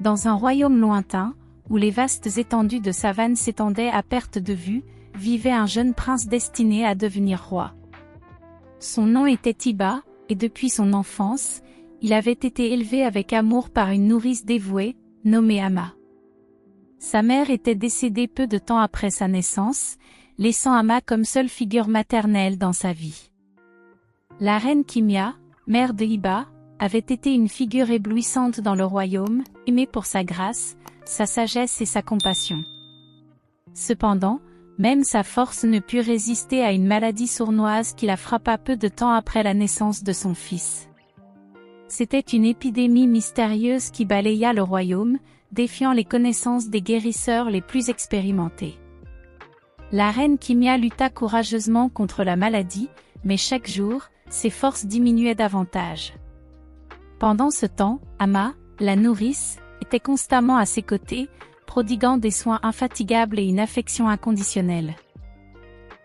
Dans un royaume lointain, où les vastes étendues de savane s'étendaient à perte de vue, vivait un jeune prince destiné à devenir roi. Son nom était Iba, et depuis son enfance, il avait été élevé avec amour par une nourrice dévouée, nommée Ama. Sa mère était décédée peu de temps après sa naissance, laissant Ama comme seule figure maternelle dans sa vie. La reine Kimia, mère de Iba, avait été une figure éblouissante dans le royaume, aimée pour sa grâce, sa sagesse et sa compassion. Cependant, même sa force ne put résister à une maladie sournoise qui la frappa peu de temps après la naissance de son fils. C'était une épidémie mystérieuse qui balaya le royaume, défiant les connaissances des guérisseurs les plus expérimentés. La reine Kimia lutta courageusement contre la maladie, mais chaque jour, ses forces diminuaient davantage. Pendant ce temps, Ama, la nourrice, était constamment à ses côtés, prodiguant des soins infatigables et une affection inconditionnelle.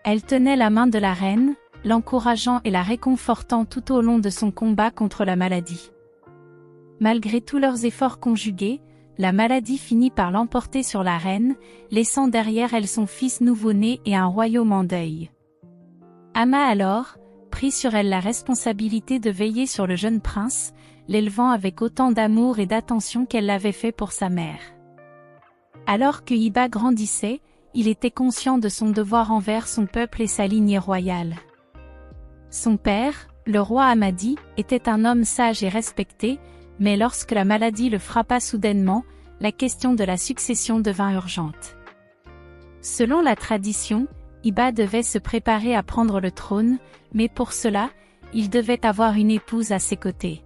Elle tenait la main de la reine, l'encourageant et la réconfortant tout au long de son combat contre la maladie. Malgré tous leurs efforts conjugués, la maladie finit par l'emporter sur la reine, laissant derrière elle son fils nouveau-né et un royaume en deuil. Ama alors, prit sur elle la responsabilité de veiller sur le jeune prince, l'élevant avec autant d'amour et d'attention qu'elle l'avait fait pour sa mère. Alors que Iba grandissait, il était conscient de son devoir envers son peuple et sa lignée royale. Son père, le roi Amadi, était un homme sage et respecté, mais lorsque la maladie le frappa soudainement, la question de la succession devint urgente. Selon la tradition, Iba devait se préparer à prendre le trône, mais pour cela, il devait avoir une épouse à ses côtés.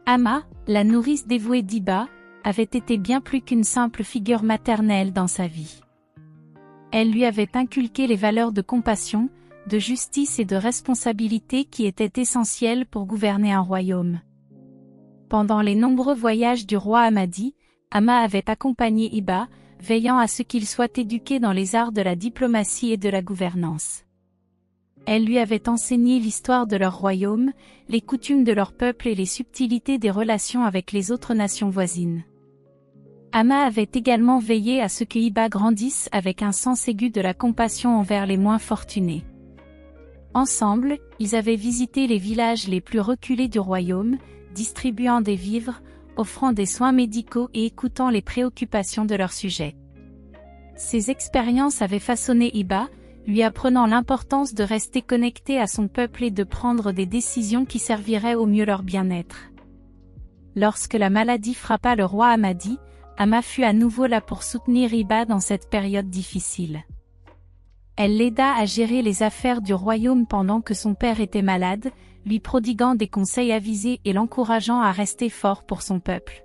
Ama, la nourrice dévouée d'Iba, avait été bien plus qu'une simple figure maternelle dans sa vie. Elle lui avait inculqué les valeurs de compassion, de justice et de responsabilité qui étaient essentielles pour gouverner un royaume. Pendant les nombreux voyages du roi Amadi, Ama avait accompagné Iba, veillant à ce qu'il soit éduqué dans les arts de la diplomatie et de la gouvernance. Elle lui avait enseigné l'histoire de leur royaume, les coutumes de leur peuple et les subtilités des relations avec les autres nations voisines. Ama avait également veillé à ce que Iba grandisse avec un sens aigu de la compassion envers les moins fortunés. Ensemble, ils avaient visité les villages les plus reculés du royaume, distribuant des vivres, offrant des soins médicaux et écoutant les préoccupations de leurs sujets. Ces expériences avaient façonné Iba, lui apprenant l'importance de rester connecté à son peuple et de prendre des décisions qui serviraient au mieux leur bien-être. Lorsque la maladie frappa le roi Amadi, Ama fut à nouveau là pour soutenir Iba dans cette période difficile. Elle l'aida à gérer les affaires du royaume pendant que son père était malade, lui prodiguant des conseils avisés et l'encourageant à rester fort pour son peuple.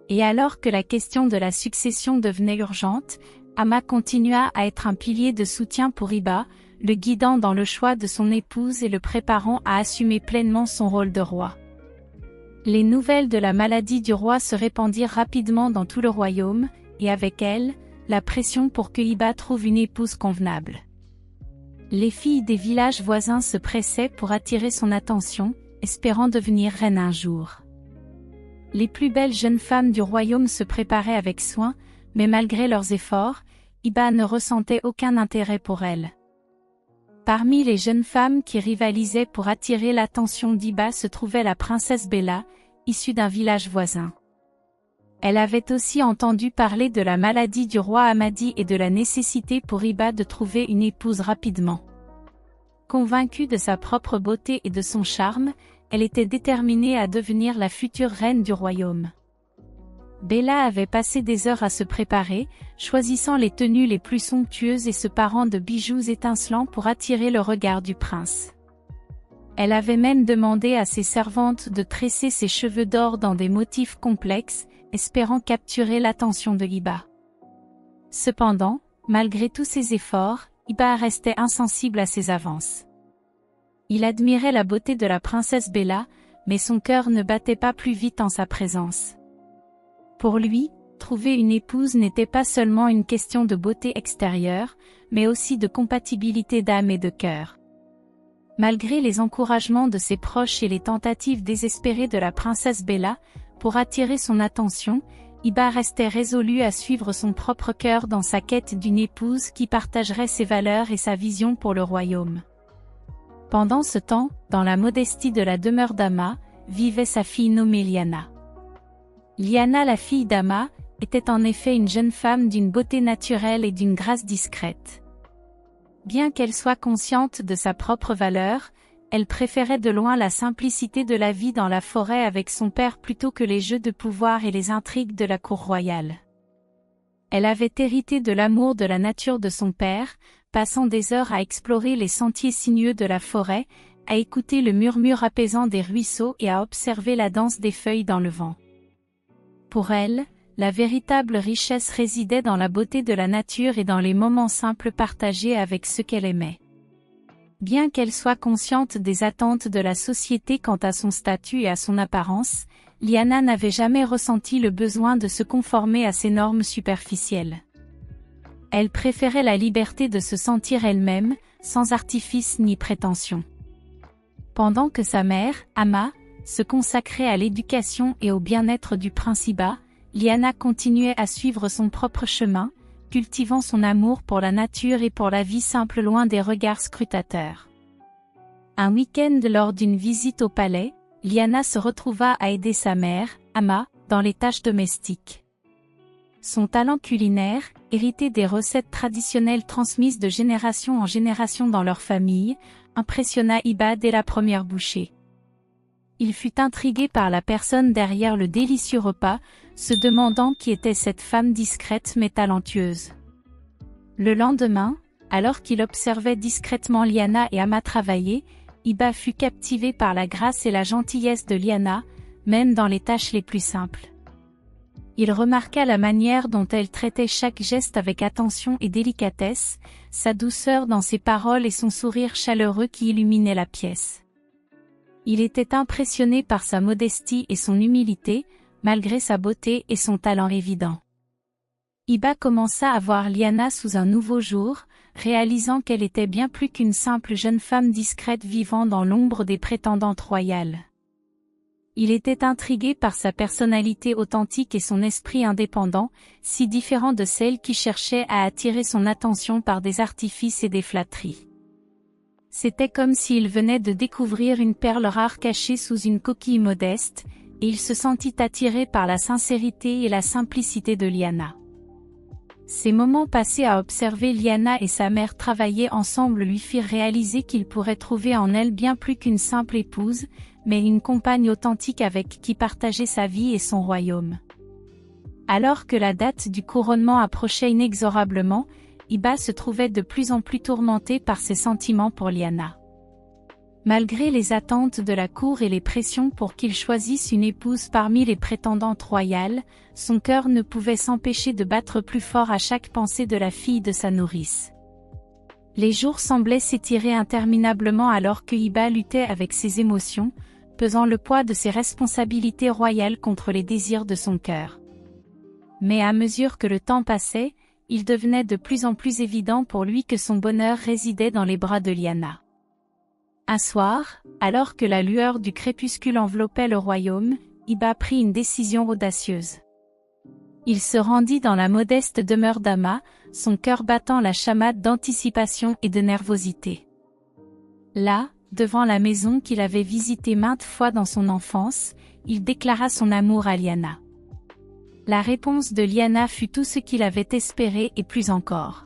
Et alors que la question de la succession devenait urgente, Ama continua à être un pilier de soutien pour Iba, le guidant dans le choix de son épouse et le préparant à assumer pleinement son rôle de roi. Les nouvelles de la maladie du roi se répandirent rapidement dans tout le royaume, et avec elles, la pression pour que Iba trouve une épouse convenable. Les filles des villages voisins se pressaient pour attirer son attention, espérant devenir reine un jour. Les plus belles jeunes femmes du royaume se préparaient avec soin, mais malgré leurs efforts, Iba ne ressentait aucun intérêt pour elles. Parmi les jeunes femmes qui rivalisaient pour attirer l'attention d'Iba se trouvait la princesse Bella, issue d'un village voisin. Elle avait aussi entendu parler de la maladie du roi Amadi et de la nécessité pour Iba de trouver une épouse rapidement. Convaincue de sa propre beauté et de son charme, elle était déterminée à devenir la future reine du royaume. Bella avait passé des heures à se préparer, choisissant les tenues les plus somptueuses et se parant de bijoux étincelants pour attirer le regard du prince. Elle avait même demandé à ses servantes de tresser ses cheveux d'or dans des motifs complexes, espérant capturer l'attention de Iba. Cependant, malgré tous ses efforts, Iba restait insensible à ses avances. Il admirait la beauté de la princesse Bella, mais son cœur ne battait pas plus vite en sa présence. Pour lui, trouver une épouse n'était pas seulement une question de beauté extérieure, mais aussi de compatibilité d'âme et de cœur. Malgré les encouragements de ses proches et les tentatives désespérées de la princesse Bella, Pour attirer son attention, Hiba restait résolu à suivre son propre cœur dans sa quête d'une épouse qui partagerait ses valeurs et sa vision pour le royaume. Pendant ce temps, dans la modestie de la demeure d'Ama, vivait sa fille nommée Liana. Liana, la fille d'Ama, était en effet une jeune femme d'une beauté naturelle et d'une grâce discrète. Bien qu'elle soit consciente de sa propre valeur, elle préférait de loin la simplicité de la vie dans la forêt avec son père plutôt que les jeux de pouvoir et les intrigues de la cour royale. Elle avait hérité de l'amour de la nature de son père, passant des heures à explorer les sentiers sinueux de la forêt, à écouter le murmure apaisant des ruisseaux et à observer la danse des feuilles dans le vent. Pour elle, la véritable richesse résidait dans la beauté de la nature et dans les moments simples partagés avec ceux qu'elle aimait. Bien qu'elle soit consciente des attentes de la société quant à son statut et à son apparence, Liana n'avait jamais ressenti le besoin de se conformer à ces normes superficielles. Elle préférait la liberté de se sentir elle-même, sans artifice ni prétention. Pendant que sa mère, Ama, se consacrait à l'éducation et au bien-être du prince Hiba, Liana continuait à suivre son propre chemin, cultivant son amour pour la nature et pour la vie simple loin des regards scrutateurs. Un week-end lors d'une visite au palais, Liana se retrouva à aider sa mère, Ama, dans les tâches domestiques. Son talent culinaire, hérité des recettes traditionnelles transmises de génération en génération dans leur famille, impressionna Hiba dès la première bouchée. Il fut intrigué par la personne derrière le délicieux repas, se demandant qui était cette femme discrète mais talentueuse. Le lendemain, alors qu'il observait discrètement Liana et Ama travailler, Hiba fut captivé par la grâce et la gentillesse de Liana, même dans les tâches les plus simples. Il remarqua la manière dont elle traitait chaque geste avec attention et délicatesse, sa douceur dans ses paroles et son sourire chaleureux qui illuminait la pièce. Il était impressionné par sa modestie et son humilité, malgré sa beauté et son talent évident. Hiba commença à voir Liana sous un nouveau jour, réalisant qu'elle était bien plus qu'une simple jeune femme discrète vivant dans l'ombre des prétendantes royales. Il était intrigué par sa personnalité authentique et son esprit indépendant, si différent de celle qui cherchait à attirer son attention par des artifices et des flatteries. C'était comme s'il venait de découvrir une perle rare cachée sous une coquille modeste, et il se sentit attiré par la sincérité et la simplicité de Liana. Ces moments passés à observer Liana et sa mère travailler ensemble lui firent réaliser qu'il pourrait trouver en elle bien plus qu'une simple épouse, mais une compagne authentique avec qui partager sa vie et son royaume. Alors que la date du couronnement approchait inexorablement, Hiba se trouvait de plus en plus tourmenté par ses sentiments pour Liana. Malgré les attentes de la cour et les pressions pour qu'il choisisse une épouse parmi les prétendantes royales, son cœur ne pouvait s'empêcher de battre plus fort à chaque pensée de la fille de sa nourrice. Les jours semblaient s'étirer interminablement alors que Hiba luttait avec ses émotions, pesant le poids de ses responsabilités royales contre les désirs de son cœur. Mais à mesure que le temps passait, il devenait de plus en plus évident pour lui que son bonheur résidait dans les bras de Liana. Un soir, alors que la lueur du crépuscule enveloppait le royaume, Hiba prit une décision audacieuse. Il se rendit dans la modeste demeure d'Ama, son cœur battant la chamade d'anticipation et de nervosité. Là, devant la maison qu'il avait visitée maintes fois dans son enfance, il déclara son amour à Liana. La réponse de Liana fut tout ce qu'il avait espéré et plus encore.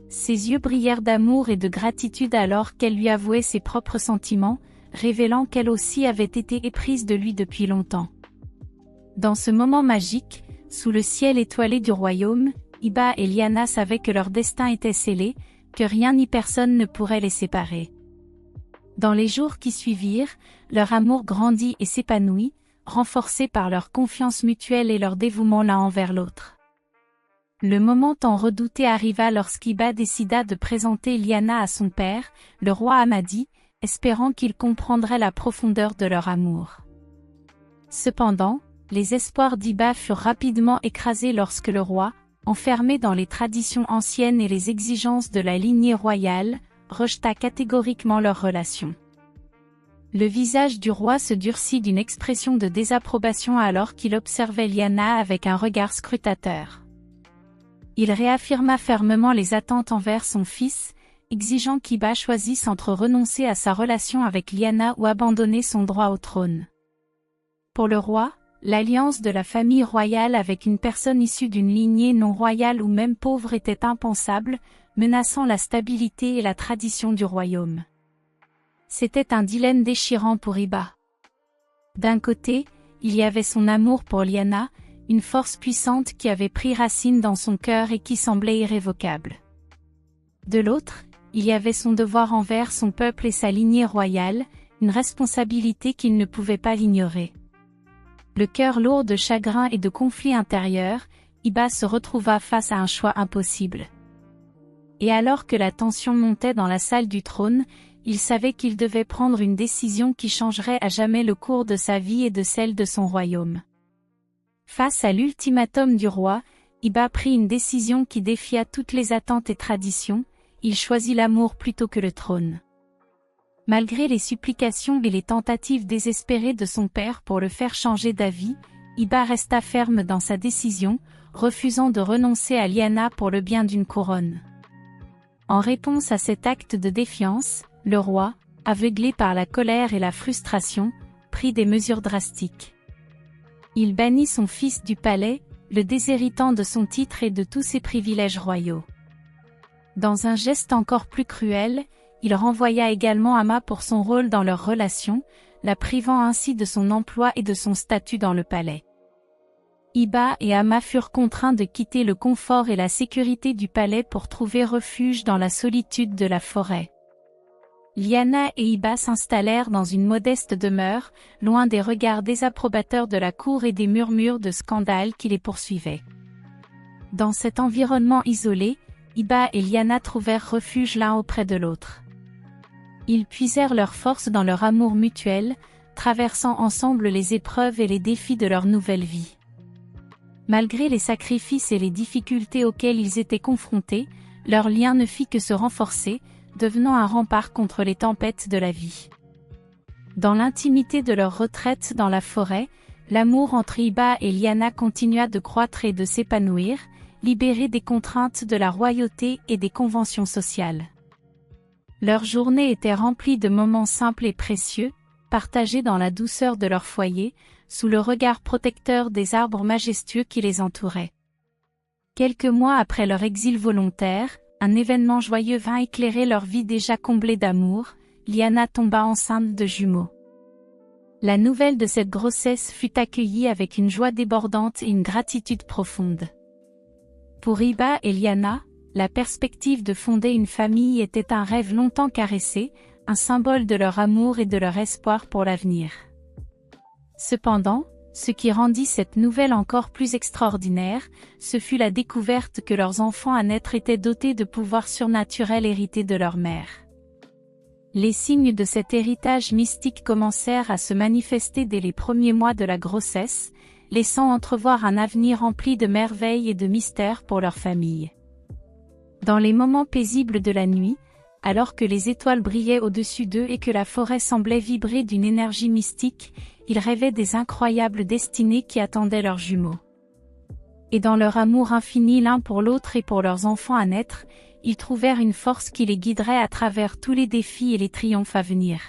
Ses yeux brillèrent d'amour et de gratitude alors qu'elle lui avouait ses propres sentiments, révélant qu'elle aussi avait été éprise de lui depuis longtemps. Dans ce moment magique, sous le ciel étoilé du royaume, Hiba et Liana savaient que leur destin était scellé, que rien ni personne ne pourrait les séparer. Dans les jours qui suivirent, leur amour grandit et s'épanouit, renforcés par leur confiance mutuelle et leur dévouement l'un envers l'autre. Le moment tant redouté arriva lorsqu'Hiba décida de présenter Liana à son père, le roi Amadi, espérant qu'il comprendrait la profondeur de leur amour. Cependant, les espoirs d'Hiba furent rapidement écrasés lorsque le roi, enfermé dans les traditions anciennes et les exigences de la lignée royale, rejeta catégoriquement leur relation. Le visage du roi se durcit d'une expression de désapprobation alors qu'il observait Lyanna avec un regard scrutateur. Il réaffirma fermement les attentes envers son fils, exigeant qu'Iba choisisse entre renoncer à sa relation avec Lyanna ou abandonner son droit au trône. Pour le roi, l'alliance de la famille royale avec une personne issue d'une lignée non royale ou même pauvre était impensable, menaçant la stabilité et la tradition du royaume. C'était un dilemme déchirant pour Iba. D'un côté, il y avait son amour pour Lyanna, une force puissante qui avait pris racine dans son cœur et qui semblait irrévocable. De l'autre, il y avait son devoir envers son peuple et sa lignée royale, une responsabilité qu'il ne pouvait pas l'ignorer. Le cœur lourd de chagrin et de conflits intérieurs, Iba se retrouva face à un choix impossible. Et alors que la tension montait dans la salle du trône, il savait qu'il devait prendre une décision qui changerait à jamais le cours de sa vie et de celle de son royaume. Face à l'ultimatum du roi, Iba prit une décision qui défia toutes les attentes et traditions, il choisit l'amour plutôt que le trône. Malgré les supplications et les tentatives désespérées de son père pour le faire changer d'avis, Iba resta ferme dans sa décision, refusant de renoncer à Lyanna pour le bien d'une couronne. En réponse à cet acte de défiance, le roi, aveuglé par la colère et la frustration, prit des mesures drastiques. Il bannit son fils du palais, le déshéritant de son titre et de tous ses privilèges royaux. Dans un geste encore plus cruel, il renvoya également Amma pour son rôle dans leur relation, la privant ainsi de son emploi et de son statut dans le palais. Iba et Amma furent contraints de quitter le confort et la sécurité du palais pour trouver refuge dans la solitude de la forêt. Lyanna et Iba s'installèrent dans une modeste demeure, loin des regards désapprobateurs de la cour et des murmures de scandale qui les poursuivaient. Dans cet environnement isolé, Iba et Lyanna trouvèrent refuge l'un auprès de l'autre. Ils puisèrent leur force dans leur amour mutuel, traversant ensemble les épreuves et les défis de leur nouvelle vie. Malgré les sacrifices et les difficultés auxquels ils étaient confrontés, leur lien ne fit que se renforcer, devenant un rempart contre les tempêtes de la vie. Dans l'intimité de leur retraite dans la forêt, l'amour entre Iba et Lyanna continua de croître et de s'épanouir, libérés des contraintes de la royauté et des conventions sociales. Leurs journées étaient remplies de moments simples et précieux, partagés dans la douceur de leur foyer, sous le regard protecteur des arbres majestueux qui les entouraient. Quelques mois après leur exil volontaire, un événement joyeux vint éclairer leur vie déjà comblée d'amour, Lyanna tomba enceinte de jumeaux. La nouvelle de cette grossesse fut accueillie avec une joie débordante et une gratitude profonde. Pour Iba et Lyanna, la perspective de fonder une famille était un rêve longtemps caressé, un symbole de leur amour et de leur espoir pour l'avenir. Cependant, ce qui rendit cette nouvelle encore plus extraordinaire, ce fut la découverte que leurs enfants à naître étaient dotés de pouvoirs surnaturels hérités de leur mère. Les signes de cet héritage mystique commencèrent à se manifester dès les premiers mois de la grossesse, laissant entrevoir un avenir rempli de merveilles et de mystères pour leur famille. Dans les moments paisibles de la nuit, alors que les étoiles brillaient au-dessus d'eux et que la forêt semblait vibrer d'une énergie mystique, ils rêvaient des incroyables destinées qui attendaient leurs jumeaux. Et dans leur amour infini l'un pour l'autre et pour leurs enfants à naître, ils trouvèrent une force qui les guiderait à travers tous les défis et les triomphes à venir.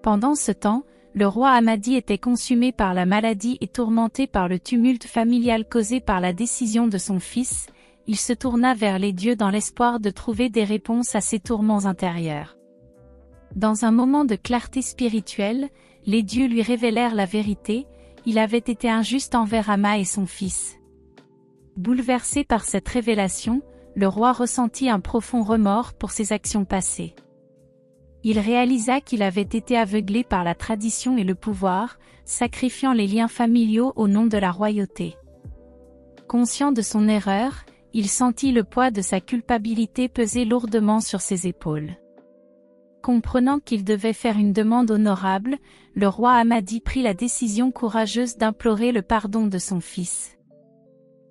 Pendant ce temps, le roi Amadi était consumé par la maladie et tourmenté par le tumulte familial causé par la décision de son fils. Il se tourna vers les dieux dans l'espoir de trouver des réponses à ses tourments intérieurs. Dans un moment de clarté spirituelle, les dieux lui révélèrent la vérité, il avait été injuste envers Amma et son fils. Bouleversé par cette révélation, le roi ressentit un profond remords pour ses actions passées. Il réalisa qu'il avait été aveuglé par la tradition et le pouvoir, sacrifiant les liens familiaux au nom de la royauté. Conscient de son erreur, il sentit le poids de sa culpabilité peser lourdement sur ses épaules. Comprenant qu'il devait faire une demande honorable, le roi Amadi prit la décision courageuse d'implorer le pardon de son fils.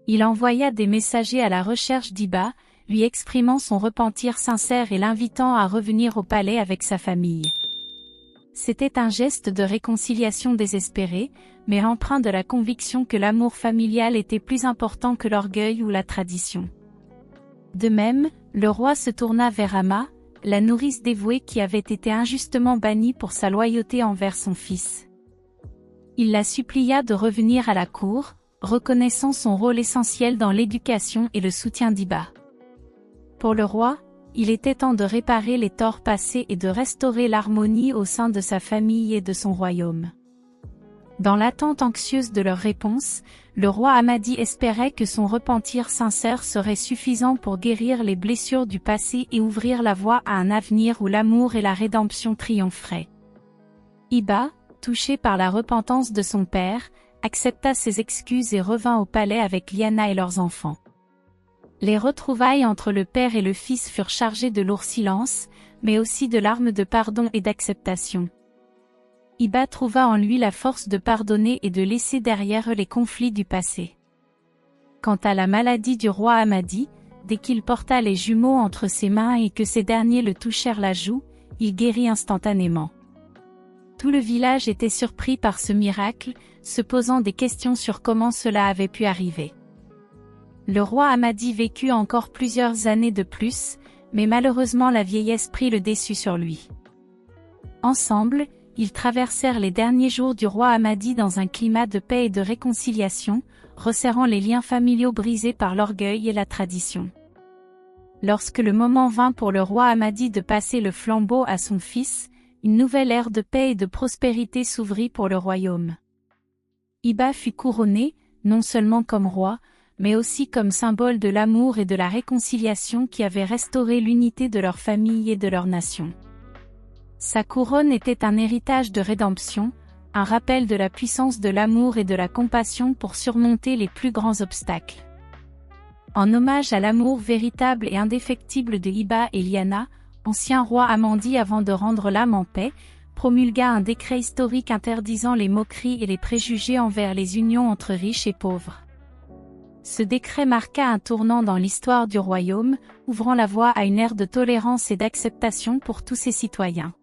Il envoya des messagers à la recherche d'Iba, lui exprimant son repentir sincère et l'invitant à revenir au palais avec sa famille. C'était un geste de réconciliation désespéré, mais empreint de la conviction que l'amour familial était plus important que l'orgueil ou la tradition. De même, le roi se tourna vers Ama, la nourrice dévouée qui avait été injustement bannie pour sa loyauté envers son fils. Il la supplia de revenir à la cour, reconnaissant son rôle essentiel dans l'éducation et le soutien d'Iba. Pour le roi, il était temps de réparer les torts passés et de restaurer l'harmonie au sein de sa famille et de son royaume. Dans l'attente anxieuse de leur réponse, le roi Amadi espérait que son repentir sincère serait suffisant pour guérir les blessures du passé et ouvrir la voie à un avenir où l'amour et la rédemption triompheraient. Iba, touché par la repentance de son père, accepta ses excuses et revint au palais avec Liana et leurs enfants. Les retrouvailles entre le père et le fils furent chargées de lourds silences, mais aussi de larmes de pardon et d'acceptation. Iba trouva en lui la force de pardonner et de laisser derrière les conflits du passé. Quant à la maladie du roi Amadi, dès qu'il porta les jumeaux entre ses mains et que ces derniers le touchèrent la joue, il guérit instantanément. Tout le village était surpris par ce miracle, se posant des questions sur comment cela avait pu arriver. Le roi Amadi vécut encore plusieurs années de plus, mais malheureusement la vieillesse prit le dessus sur lui. Ensemble, ils traversèrent les derniers jours du roi Amadi dans un climat de paix et de réconciliation, resserrant les liens familiaux brisés par l'orgueil et la tradition. Lorsque le moment vint pour le roi Amadi de passer le flambeau à son fils, une nouvelle ère de paix et de prospérité s'ouvrit pour le royaume. Iba fut couronné, non seulement comme roi, mais aussi comme symbole de l'amour et de la réconciliation qui avait restauré l'unité de leur famille et de leur nation. Sa couronne était un héritage de rédemption, un rappel de la puissance de l'amour et de la compassion pour surmonter les plus grands obstacles. En hommage à l'amour véritable et indéfectible de Iba et Liana, ancien roi Amadi avant de rendre l'âme en paix, promulgua un décret historique interdisant les moqueries et les préjugés envers les unions entre riches et pauvres. Ce décret marqua un tournant dans l'histoire du royaume, ouvrant la voie à une ère de tolérance et d'acceptation pour tous ses citoyens.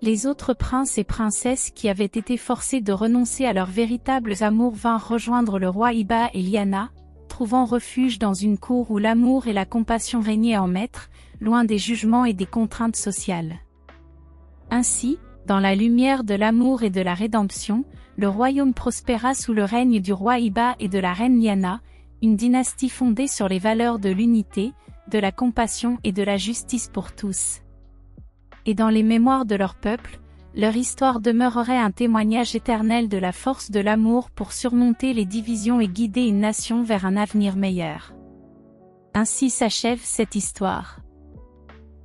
Les autres princes et princesses qui avaient été forcés de renoncer à leurs véritables amours vinrent rejoindre le roi Iba et Liana, trouvant refuge dans une cour où l'amour et la compassion régnaient en maître, loin des jugements et des contraintes sociales. Ainsi, dans la lumière de l'amour et de la rédemption, le royaume prospéra sous le règne du roi Iba et de la reine Liana, une dynastie fondée sur les valeurs de l'unité, de la compassion et de la justice pour tous. Et dans les mémoires de leur peuple, leur histoire demeurerait un témoignage éternel de la force de l'amour pour surmonter les divisions et guider une nation vers un avenir meilleur. Ainsi s'achève cette histoire.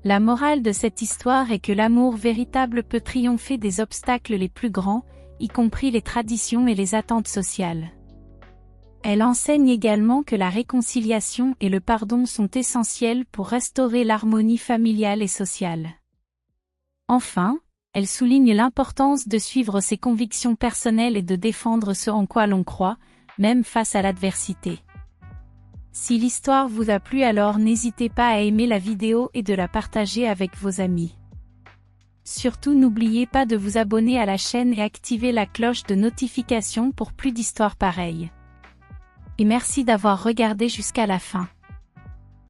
La morale de cette histoire est que l'amour véritable peut triompher des obstacles les plus grands, y compris les traditions et les attentes sociales. Elle enseigne également que la réconciliation et le pardon sont essentiels pour restaurer l'harmonie familiale et sociale. Enfin, elle souligne l'importance de suivre ses convictions personnelles et de défendre ce en quoi l'on croit, même face à l'adversité. Si l'histoire vous a plu, alors n'hésitez pas à aimer la vidéo et de la partager avec vos amis. Surtout n'oubliez pas de vous abonner à la chaîne et activer la cloche de notification pour plus d'histoires pareilles. Et merci d'avoir regardé jusqu'à la fin.